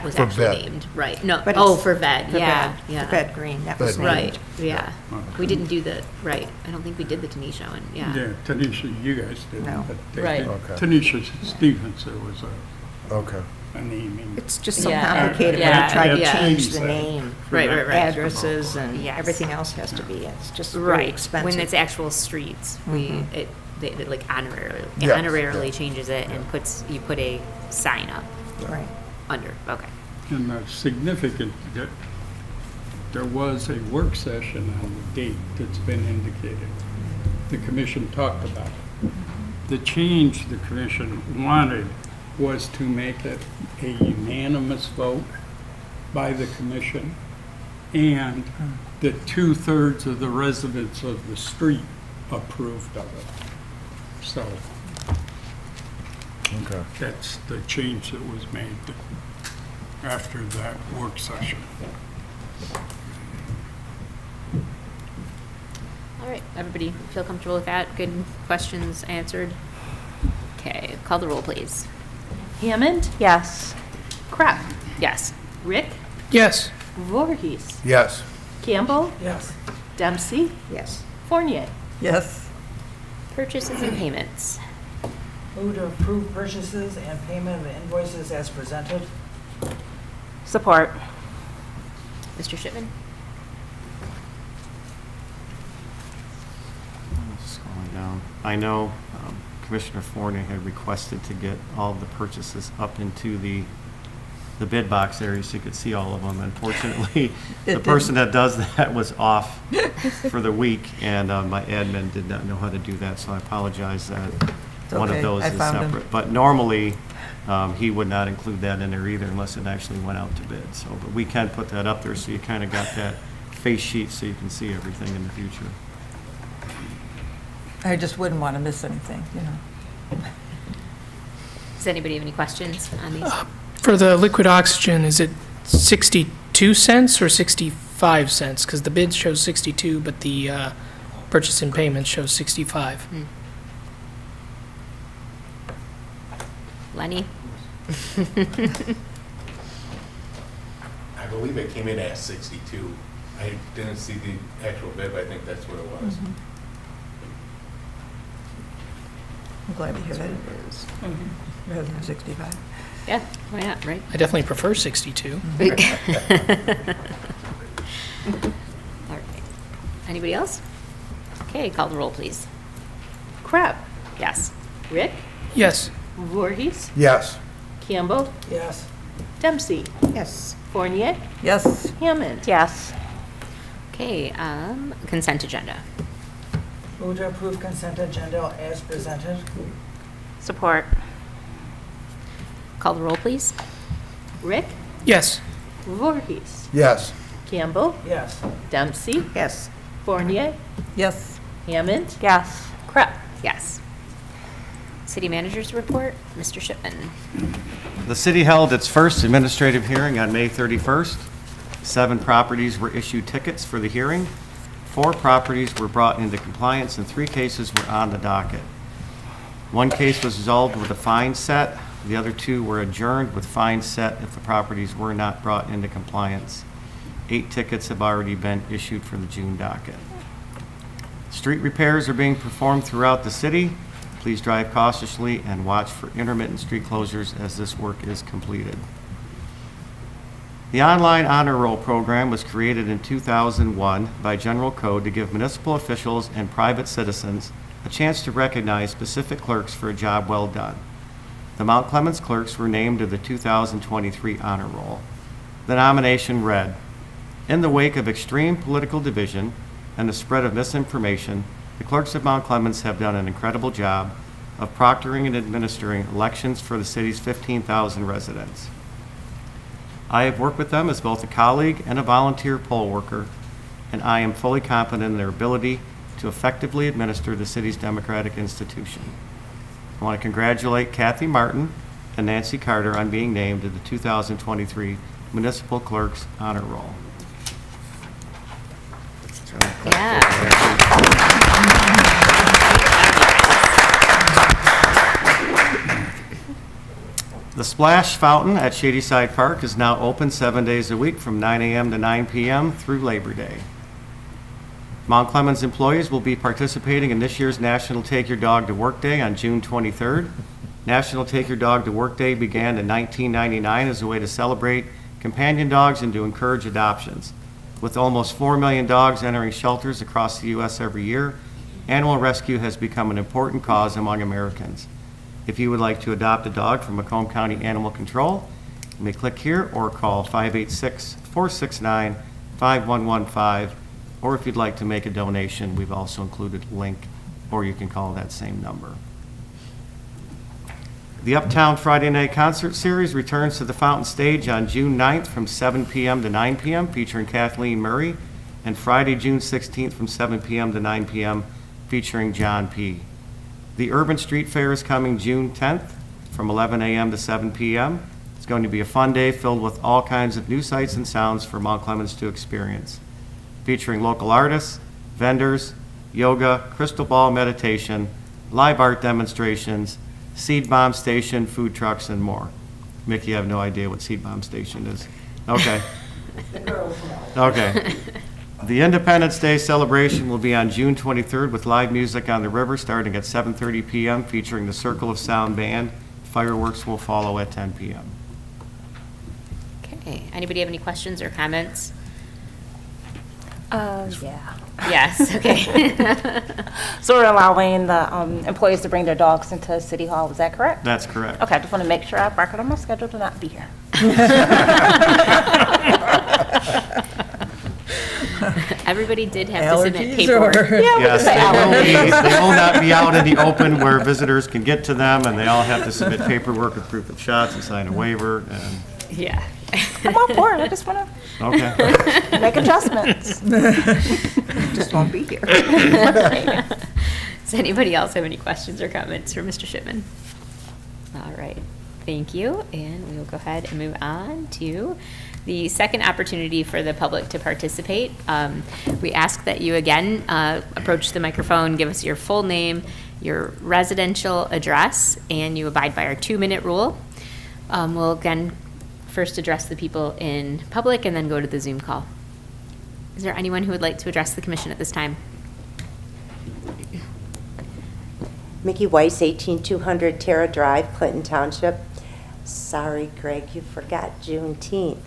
[SPEAKER 1] was
[SPEAKER 4] For
[SPEAKER 1] actually
[SPEAKER 4] Ved.
[SPEAKER 1] named, right? No,
[SPEAKER 2] But
[SPEAKER 1] oh,
[SPEAKER 2] it's-
[SPEAKER 1] for Ved, yeah, yeah.
[SPEAKER 2] Bed Green, that was
[SPEAKER 4] Bed
[SPEAKER 2] named.
[SPEAKER 1] Right, yeah.
[SPEAKER 9] Okay.
[SPEAKER 1] We didn't do the, right, I don't think we did the Tanisha one, yeah.
[SPEAKER 9] Yeah, Tanisha, you guys did.
[SPEAKER 2] No.
[SPEAKER 9] But they
[SPEAKER 3] Right.
[SPEAKER 9] did.
[SPEAKER 4] Okay.
[SPEAKER 9] Tanisha Stevens, there was
[SPEAKER 4] Okay.
[SPEAKER 9] a naming.
[SPEAKER 2] It's just so
[SPEAKER 3] Yeah.
[SPEAKER 2] complicated when
[SPEAKER 1] Yeah.
[SPEAKER 2] you try to
[SPEAKER 9] Yeah.
[SPEAKER 2] change the
[SPEAKER 9] Yeah.
[SPEAKER 2] name.
[SPEAKER 1] Right, right, right.
[SPEAKER 2] Addresses and
[SPEAKER 1] Yes.
[SPEAKER 2] everything else has to be, it's just very
[SPEAKER 1] Right,
[SPEAKER 2] expensive.
[SPEAKER 1] when it's actual streets, we,
[SPEAKER 2] Mhm.
[SPEAKER 1] they like honorarily,
[SPEAKER 4] Yes,
[SPEAKER 1] honorarily
[SPEAKER 4] yeah.
[SPEAKER 1] changes it and you put a sign up
[SPEAKER 2] Right.
[SPEAKER 1] under, okay.
[SPEAKER 9] And significant that there was a work session on the date that's been indicated. The commission talked about it. The change the commission wanted was to make it a unanimous vote by the commission and that 2/3 of the residents of the street approved of it. So
[SPEAKER 4] Okay.
[SPEAKER 9] that's the change that was made after that work session.
[SPEAKER 1] All right, everybody feel comfortable with that? Good questions answered? Okay, call the roll, please.
[SPEAKER 3] Hammond,
[SPEAKER 5] Yes.
[SPEAKER 3] Crap,
[SPEAKER 1] Yes.
[SPEAKER 3] Rick,
[SPEAKER 8] Yes.
[SPEAKER 3] Voorhees,
[SPEAKER 4] Yes.
[SPEAKER 3] Campbell,
[SPEAKER 8] Yes.
[SPEAKER 3] Dempsey,
[SPEAKER 2] Yes.
[SPEAKER 3] Fournier.
[SPEAKER 6] Yes.
[SPEAKER 1] Purchases and payments.
[SPEAKER 2] Move to approve purchases and payment of invoices as presented.
[SPEAKER 5] Support.
[SPEAKER 1] Mr. Shipman?
[SPEAKER 7] Scrolling down. I know Commissioner Fournier had requested to get all the purchases up into the bid box area so you could see all of them. Unfortunately, the
[SPEAKER 6] It
[SPEAKER 7] person that does that was off for the week, and my admin did not know how to do that, so I apologize that one of
[SPEAKER 6] okay.
[SPEAKER 7] those
[SPEAKER 6] I
[SPEAKER 7] is
[SPEAKER 6] found 'em.
[SPEAKER 7] separate. But normally, he would not include that in there either unless it actually went out to bid. So, but we can put that up there so you kind of got that face sheet so you can see everything in the future.
[SPEAKER 6] I just wouldn't want to miss anything, you know.
[SPEAKER 1] Does anybody have any questions on these?
[SPEAKER 8] For the liquid oxygen, is it 62 cents or 65 cents? Because the bid shows 62, but the purchase and payment shows 65.
[SPEAKER 1] Lenny?
[SPEAKER 11] I believe it came in at 62. I didn't see the actual bid, but I think that's what it was.
[SPEAKER 6] I'm glad to hear that. Rather than 65.
[SPEAKER 1] Yeah, why not, right?
[SPEAKER 8] I definitely prefer 62.
[SPEAKER 1] All right. Anybody else? Okay, call the roll, please.
[SPEAKER 3] Crap,
[SPEAKER 1] Yes.
[SPEAKER 3] Rick,
[SPEAKER 8] Yes.
[SPEAKER 3] Voorhees,
[SPEAKER 4] Yes.
[SPEAKER 3] Campbell,
[SPEAKER 2] Yes.
[SPEAKER 3] Dempsey,
[SPEAKER 2] Yes.
[SPEAKER 3] Fournier,
[SPEAKER 6] Yes.
[SPEAKER 3] Hammond.
[SPEAKER 5] Yes.
[SPEAKER 1] Okay, consent agenda.
[SPEAKER 2] Move to approve consent agenda as presented.
[SPEAKER 5] Support.
[SPEAKER 1] Call the roll, please.
[SPEAKER 3] Rick,
[SPEAKER 8] Yes.
[SPEAKER 3] Voorhees,
[SPEAKER 4] Yes.
[SPEAKER 3] Campbell,
[SPEAKER 2] Yes.
[SPEAKER 3] Dempsey,
[SPEAKER 2] Yes.
[SPEAKER 3] Fournier,
[SPEAKER 6] Yes.
[SPEAKER 3] Hammond,
[SPEAKER 5] Yes.
[SPEAKER 3] Crap.
[SPEAKER 1] Yes. City managers report, Mr. Shipman.
[SPEAKER 7] The city held its first administrative hearing on May 31st. 7 properties were issued tickets for the hearing. 4 properties were brought into compliance, and 3 cases were on the docket. 1 case was resolved with a fine set. The other 2 were adjourned with fines set if the properties were not brought into compliance. 8 tickets have already been issued for the June docket. Street repairs are being performed throughout the city. Please drive cautiously and watch for intermittent street closures as this work is completed. The online honor roll program was created in 2001 by General Code to give municipal officials and private citizens a chance to recognize specific clerks for a job well done. The Mount Clemens clerks were named to the 2023 honor roll. The nomination read, "In the wake of extreme political division and the spread of misinformation, the clerks of Mount Clemens have done an incredible job of proctoring and administering elections for the city's 15,000 residents. I have worked with them as both a colleague and a volunteer poll worker and I am fully confident in their ability to effectively administer the city's democratic institution. I want to congratulate Kathy Martin and Nancy Carter on being named to the 2023 Municipal Clerks Honor Roll. The Splash Fountain at Shadyside Park is now open 7 days a week from 9 a.m. to 9 p.m. through Labor Day. Mount Clemens employees will be participating in this year's National Take Your Dog to Work Day on June 23rd. National Take Your Dog to Work Day began in 1999 as a way to celebrate companion dogs and to encourage adoptions. With almost 4 million dogs entering shelters across the U.S. every year, animal rescue has become an important cause among Americans. If you would like to adopt a dog from Macomb County Animal Control, you may click here or call 586-469-5115. Or if you'd like to make a donation, we've also included a link, or you can call that same number. The Uptown Friday Night Concert Series returns to the Fountain Stage on June 9th from 7 p.m. to 9 p.m. featuring Kathleen Murray, and Friday, June 16th from 7 p.m. to 9 p.m. featuring John P. The Urban Street Fair is coming June 10th from 11 a.m. to 7 p.m. It's going to be a fun day filled with all kinds of new sights and sounds for Mount Clemens to experience, featuring local artists, vendors, yoga, crystal ball meditation, live art demonstrations, seed bomb station, food trucks, and more. Mickey, you have no idea what seed bomb station is. Okay. Okay. The Independence Day celebration will be on June 23rd with live music on the river starting at 7:30 p.m. featuring the Circle of Sound Band. Fireworks will follow at 10 p.m.
[SPEAKER 1] Okay, anybody have any questions or comments?
[SPEAKER 5] Yeah.
[SPEAKER 1] Yes, okay.
[SPEAKER 5] So we're allowing the employees to bring their dogs into City Hall, is that correct?
[SPEAKER 7] That's correct.
[SPEAKER 5] Okay, I just want to make sure I have record on my schedule to not be here.
[SPEAKER 1] Everybody did have to submit
[SPEAKER 6] Allergies
[SPEAKER 1] paperwork.
[SPEAKER 6] or?
[SPEAKER 7] Yes, they will not be out in the open where visitors can get to them, and they all have to submit paperwork with proof of shots and sign a waiver, and,
[SPEAKER 1] Yeah.
[SPEAKER 5] I'm on board, I just want
[SPEAKER 7] okay.
[SPEAKER 5] to make adjustments.
[SPEAKER 6] Just won't be here.
[SPEAKER 1] Does anybody else have any questions or comments for Mr. Shipman? All right, thank you, and we will go ahead and move on to the second opportunity for the public to participate. We ask that you again approach the microphone, give us your full name, your residential address, and you abide by our 2-minute rule. We'll again first address the people in public and then go to the Zoom call. Is there anyone who would like to address the commission at this time?
[SPEAKER 12] Mickey Weiss, 18200 Terra Drive, Clinton Township. Sorry, Greg, you forgot Juneteenth.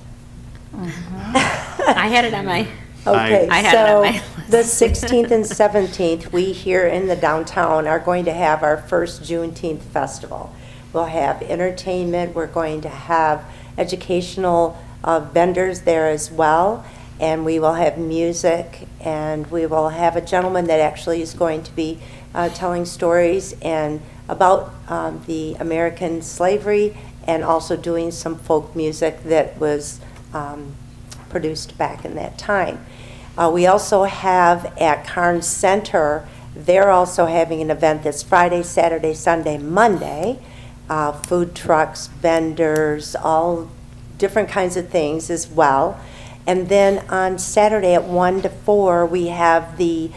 [SPEAKER 1] I had it on my,
[SPEAKER 12] Okay,
[SPEAKER 1] I had it on
[SPEAKER 12] so
[SPEAKER 1] my list.
[SPEAKER 12] the 16th and 17th, we here in the downtown are going to have our first Juneteenth festival. We'll have entertainment, we're going to have educational vendors there as well, and we will have music, and we will have a gentleman that actually is going to be telling stories and about the American slavery, and also doing some folk music that was produced back in that time. We also have at Carnes Center, they're also having an event that's Friday, Saturday, Sunday, Monday. Food trucks, vendors, all different kinds of things as well. And then on Saturday at 1 to 4, we have the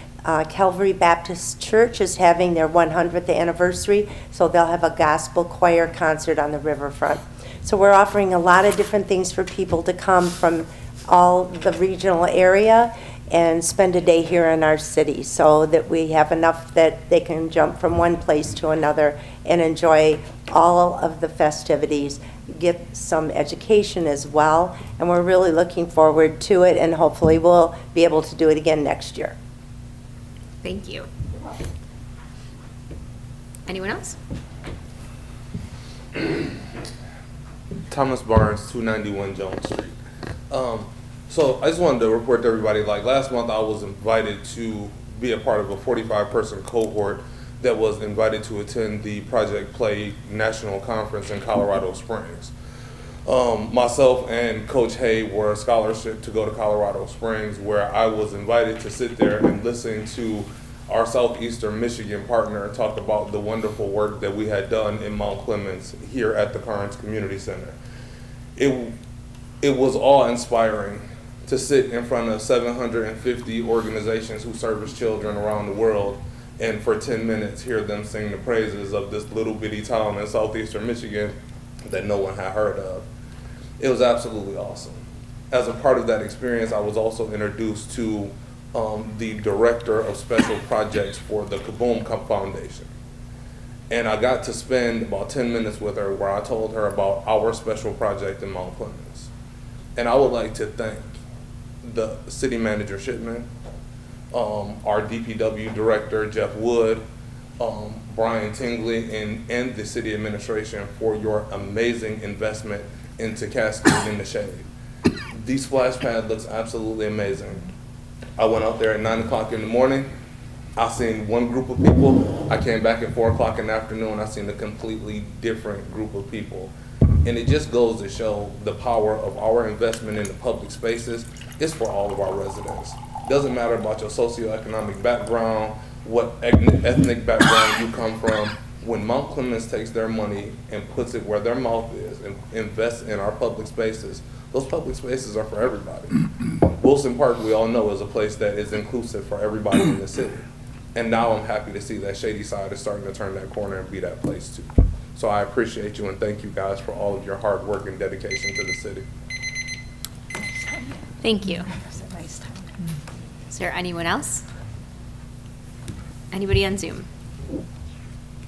[SPEAKER 12] Calvary Baptist Church is having their 100th anniversary, so they'll have a gospel choir concert on the riverfront. So we're offering a lot of different things for people to come from all the regional area and spend a day here in our city, so that we have enough that they can jump from one place to another and enjoy all of the festivities, get some education as well, and we're really looking forward to it, and hopefully we'll be able to do it again next year.
[SPEAKER 1] Thank you. Anyone else?
[SPEAKER 13] Thomas Barnes, 291 Jones Street. So I just wanted to report to everybody, like last month I was invited to be a part of a 45-person cohort that was invited to attend the Project Play National Conference in Colorado Springs. Myself and Coach Hay were a scholarship to go to Colorado Springs, where I was invited to sit there and listen to our Southeastern Michigan partner talk about the wonderful work that we had done in Mount Clemens here at the Carnes Community Center. It was awe-inspiring to sit in front of 750 organizations who service children around the world and for 10 minutes hear them sing the praises of this little bitty town in Southeastern Michigan that no one had heard of. It was absolutely awesome. As a part of that experience, I was also introduced to the director of special projects for the Kaboom Cup Foundation. And I got to spend about 10 minutes with her where I told her about our special project in Mount Clemens. And I would like to thank the city manager Shipman, our DPW director Jeff Wood, Brian Tingley, and the city administration for your amazing investment into Cascade in the Shade. The splash pad looks absolutely amazing. I went out there at 9 o'clock in the morning. I seen one group of people. I came back at 4 o'clock in the afternoon. I seen a completely different group of people. And it just goes to show the power of our investment in the public spaces is for all of our residents. Doesn't matter about your socioeconomic background, what ethnic background you come from. When Mount Clemens takes their money and puts it where their mouth is and invests in our public spaces, those public spaces are for everybody. Wilson Park, we all know, is a place that is inclusive for everybody in the city. And now I'm happy to see that Shady Side is starting to turn that corner and be that place too. So I appreciate you and thank you guys for all of your hard work and dedication to the city.
[SPEAKER 1] Thank you. Is there anyone else? Anybody on Zoom?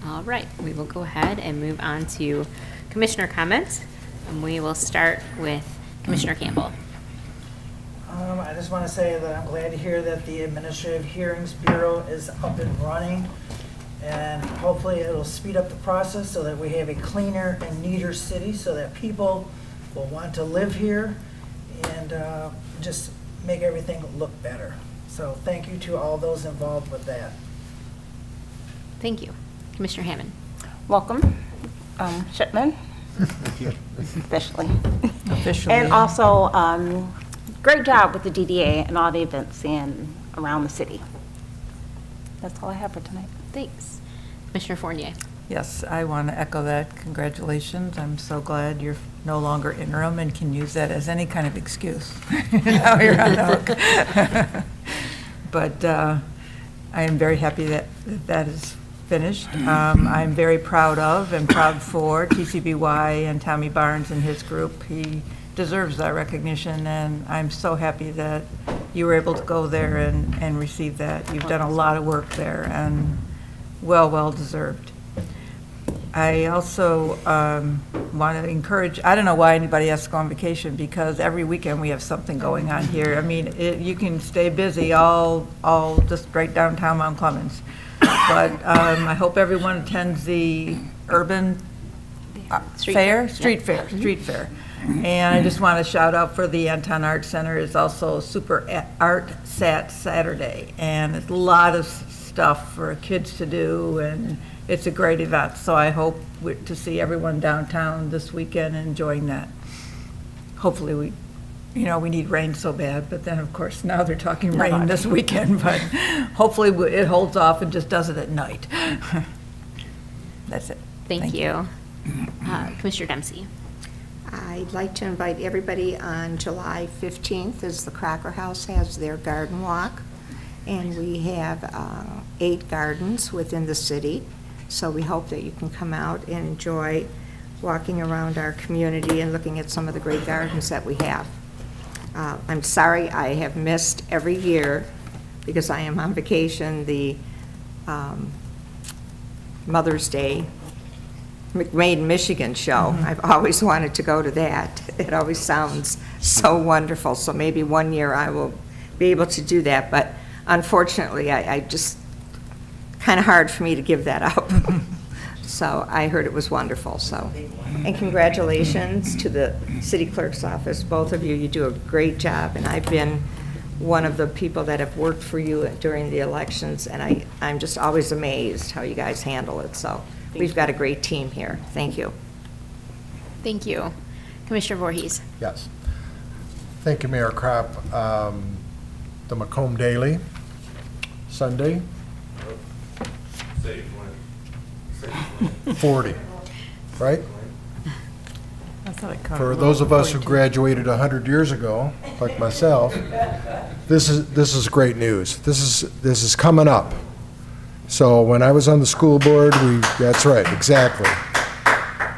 [SPEAKER 1] All right, we will go ahead and move on to commissioner comments. And we will start with Commissioner Campbell.
[SPEAKER 2] I just want to say that I'm glad to hear that the Administrative Hearings Bureau is up and running, and hopefully it'll speed up the process so that we have a cleaner and neater city so that people will want to live here and just make everything look better. So thank you to all those involved with that.
[SPEAKER 1] Thank you. Commissioner Hammond.
[SPEAKER 5] Welcome, Shipman. Officially.
[SPEAKER 6] Officially.
[SPEAKER 5] And also, great job with the DDA and all the events around the city. That's all I have for tonight.
[SPEAKER 1] Thanks. Commissioner Fournier.
[SPEAKER 6] Yes, I want to echo that. Congratulations. I'm so glad you're no longer interim and can use that as any kind of excuse. Now you're on the hook. But I am very happy that that is finished. I'm very proud of and proud for TCBY and Tommy Barnes and his group. He deserves that recognition, and I'm so happy that you were able to go there and receive that. You've done a lot of work there, and well deserved. I also want to encourage, I don't know why anybody has to go on vacation, because every weekend we have something going on here. I mean, you can stay busy all just right downtown Mount Clemens. But I hope everyone attends the urban
[SPEAKER 1] Street
[SPEAKER 6] fair. And I just want to shout out for the Anton Art Center is also Super Art Saturday. And it's a lot of stuff for kids to do, and it's a great event. So I hope to see everyone downtown this weekend enjoying that. Hopefully we need rain so bad, but then of course now they're talking rain this weekend, but hopefully it holds off and just does it at night. That's it.
[SPEAKER 1] Thank you. Commissioner Dempsey.
[SPEAKER 14] I'd like to invite everybody on July 15th as the Crocker House has their garden walk. And we have 8 gardens within the city. So we hope that you can come out and enjoy walking around our community and looking at some of the great gardens that we have. I'm sorry I have missed every year because I am on vacation the Mother's Day Made in Michigan show. I've always wanted to go to that. It always sounds so wonderful. So maybe one year I will be able to do that. But unfortunately, I just kind of hard for me to give that up. So I heard it was wonderful. So, and congratulations to the city clerk's office. Both of you, you do a great job. And I've been one of the people that have worked for you during the elections. And I'm just always amazed how you guys handle it. So we've got a great team here. Thank you.
[SPEAKER 1] Thank you. Commissioner Voorhees.
[SPEAKER 4] Yes. Thank you, Mayor Kropp. The Macomb Daily, Sunday, 40, right?
[SPEAKER 6] I thought it covered
[SPEAKER 4] For those of us who
[SPEAKER 6] 42.
[SPEAKER 4] graduated 100 years ago, like myself, this is great news. This is coming up. So when I was on the school board, that's right, exactly.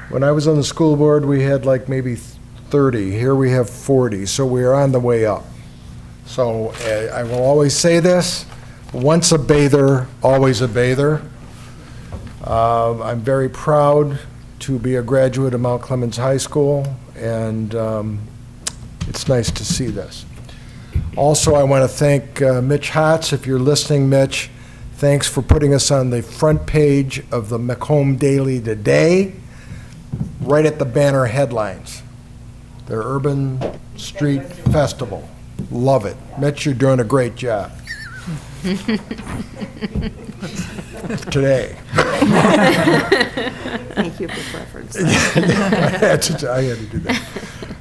[SPEAKER 4] When I was on the school board, we had like maybe 30. Here we have 40, so we are on the way up. So I will always say this, once a bather, always a bather. I'm very proud to be a graduate of Mount Clemens High School, and it's nice to see this. Also, I want to thank Mitch Hotz. If you're listening, Mitch, thanks for putting us on the front page of the Macomb Daily today, right at the banner headlines. The Urban Street Festival. Love it. Mitch, you're doing a great job. Today.
[SPEAKER 14] Thank you for preference.
[SPEAKER 4] I had to do that.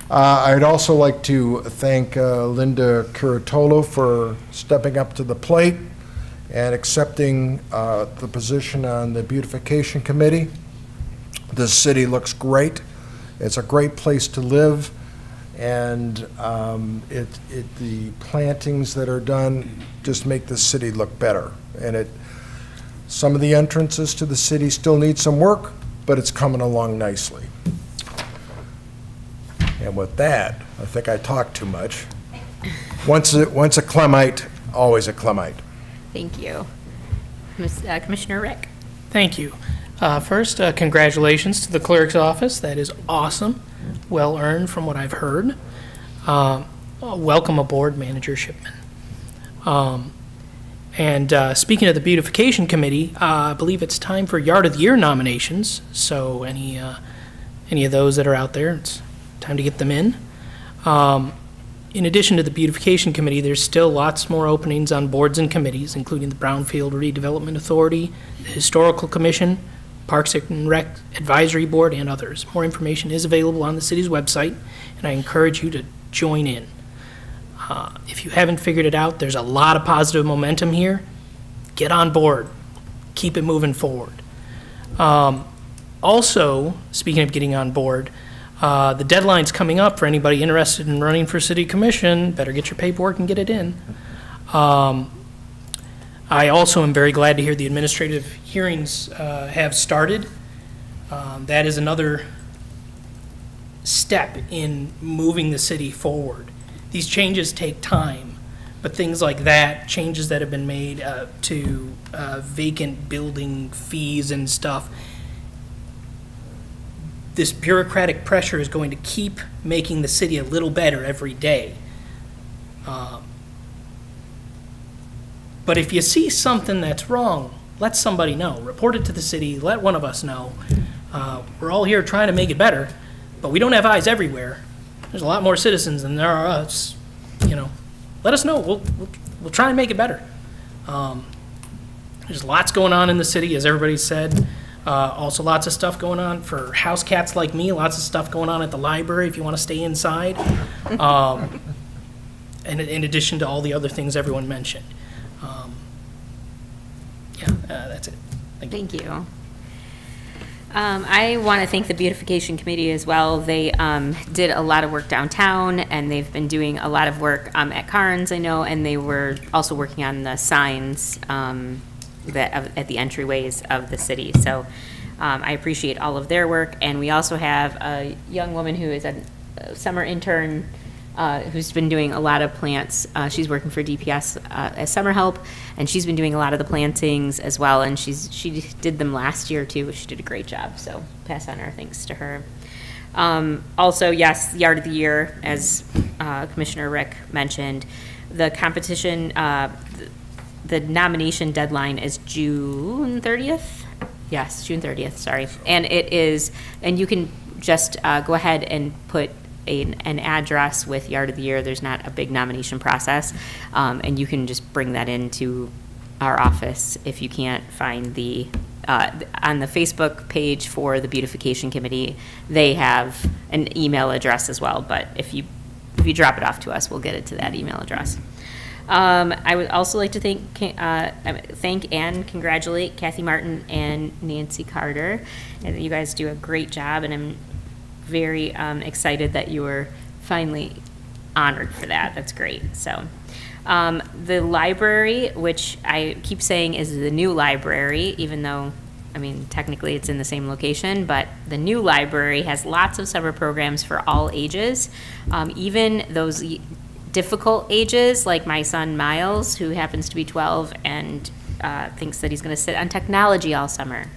[SPEAKER 4] I'd also like to thank Linda Curatolo for stepping up to the plate and accepting the position on the Beautification Committee. The city looks great. It's a great place to live, and the plantings that are done just make the city look better. And some of the entrances to the city still need some work, but it's coming along nicely. And with that, I think I talked too much. Once a Clemite, always a Clemite.
[SPEAKER 1] Thank you. Commissioner Rick.
[SPEAKER 8] Thank you. First, congratulations to the clerk's office. That is awesome. Well earned from what I've heard. Welcome aboard, Manager Shipman. And speaking of the Beautification Committee, I believe it's time for Yard of the Year nominations. So any of those that are out there, it's time to get them in. In addition to the Beautification Committee, there's still lots more openings on boards and committees, including the Brownfield Redevelopment Authority, the Historical Commission, Parks and Rec Advisory Board, and others. More information is available on the city's website, and I encourage you to join in. If you haven't figured it out, there's a lot of positive momentum here. Get on board. Keep it moving forward. Also, speaking of getting on board, the deadline's coming up for anybody interested in running for city commission. Better get your paperwork and get it in. I also am very glad to hear the administrative hearings have started. That is another step in moving the city forward. These changes take time, but things like that, changes that have been made to vacant building fees and stuff, this bureaucratic pressure is going to keep making the city a little better every day. But if you see something that's wrong, let somebody know. Report it to the city, let one of us know. We're all here trying to make it better, but we don't have eyes everywhere. There's a lot more citizens than there are us. Let us know. We'll try and make it better. There's lots going on in the city, as everybody said. Also lots of stuff going on for house cats like me, lots of stuff going on at the library if you want to stay inside. And in addition to all the other things everyone mentioned. That's it. Thank you.
[SPEAKER 1] Thank you. I want to thank the Beautification Committee as well. They did a lot of work downtown, and they've been doing a lot of work at Carnes, I know, and they were also working on the signs at the entryways of the city. So I appreciate all of their work. And we also have a young woman who is a summer intern who's been doing a lot of plants. She's working for DPS as summer help, and she's been doing a lot of the plantings as well. And she did them last year too. She did a great job. So pass on our thanks to her. Also, yes, Yard of the Year, as Commissioner Rick mentioned, the competition, the nomination deadline is June 30th. Yes, June 30th, sorry. And you can just go ahead and put an address with Yard of the Year. There's not a big nomination process. And you can just bring that into our office if you can't find the on the Facebook page for the beautification committee, they have an email address as well, but if you drop it off to us, we'll get it to that email address. I would also like to thank and congratulate Kathy Martin and Nancy Carter. And you guys do a great job, and I'm very excited that you were finally honored for that. That's great. So, the library, which I keep saying is the new library, even though, I mean, technically it's in the same location, but the new library has lots of summer programs for all ages, even those difficult ages, like my son Miles, who happens to be 12 and thinks that he's going to sit on technology all summer.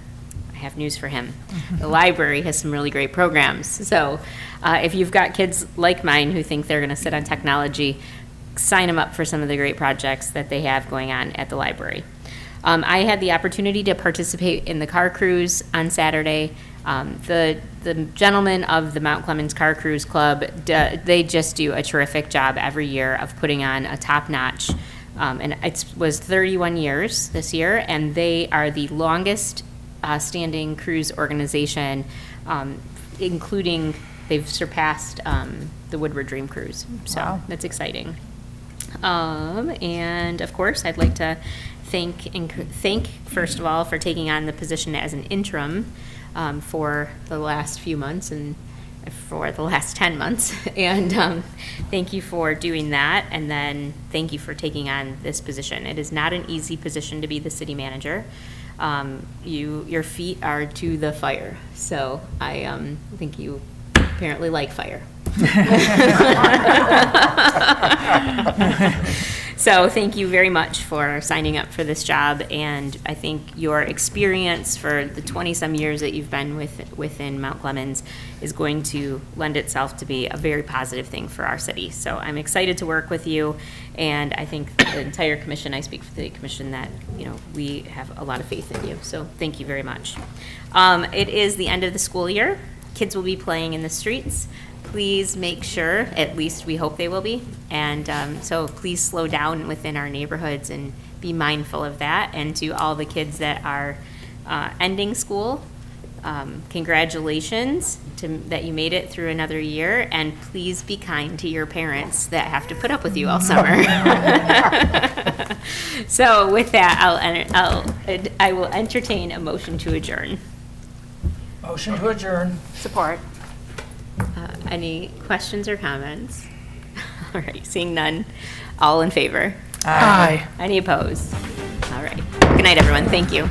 [SPEAKER 1] I have news for him. The library has some really great programs. So if you've got kids like mine who think they're going to sit on technology, sign them up for some of the great projects that they have going on at the library. I had the opportunity to participate in the car cruise on Saturday. The gentlemen of the Mount Clemens Car Cruise Club, they just do a terrific job every year of putting on a top-notch, and it was 31 years this year, and they are the longest standing cruise organization, including, they've surpassed the Woodward Dream Cruise. So that's exciting. And of course, I'd like to thank first of all for taking on the position as an interim for the last few months and for the last 10 months. And thank you for doing that. And then thank you for taking on this position. It is not an easy position to be the city manager. Your feet are to the fire. So I think you apparently like fire. So thank you very much for signing up for this job, and I think your experience for the 20-some years that you've been within Mount Clemens is going to lend itself to be a very positive thing for our city. So I'm excited to work with you, and I think the entire commission, I speak for the commission, that we have a lot of faith in you. So thank you very much. It is the end of the school year. Kids will be playing in the streets. Please make sure, at least we hope they will be, and so please slow down within our neighborhoods and be mindful of that. And to all the kids that are ending school, congratulations that you made it through another year, and please be kind to your parents that have to put up with you all summer. So with that, I will entertain a motion to adjourn.
[SPEAKER 8] Motion to adjourn.
[SPEAKER 5] Support.
[SPEAKER 1] Any questions or comments? All right, seeing none. All in favor?
[SPEAKER 8] Aye.
[SPEAKER 1] Any opposed? All right. Good night, everyone. Thank you.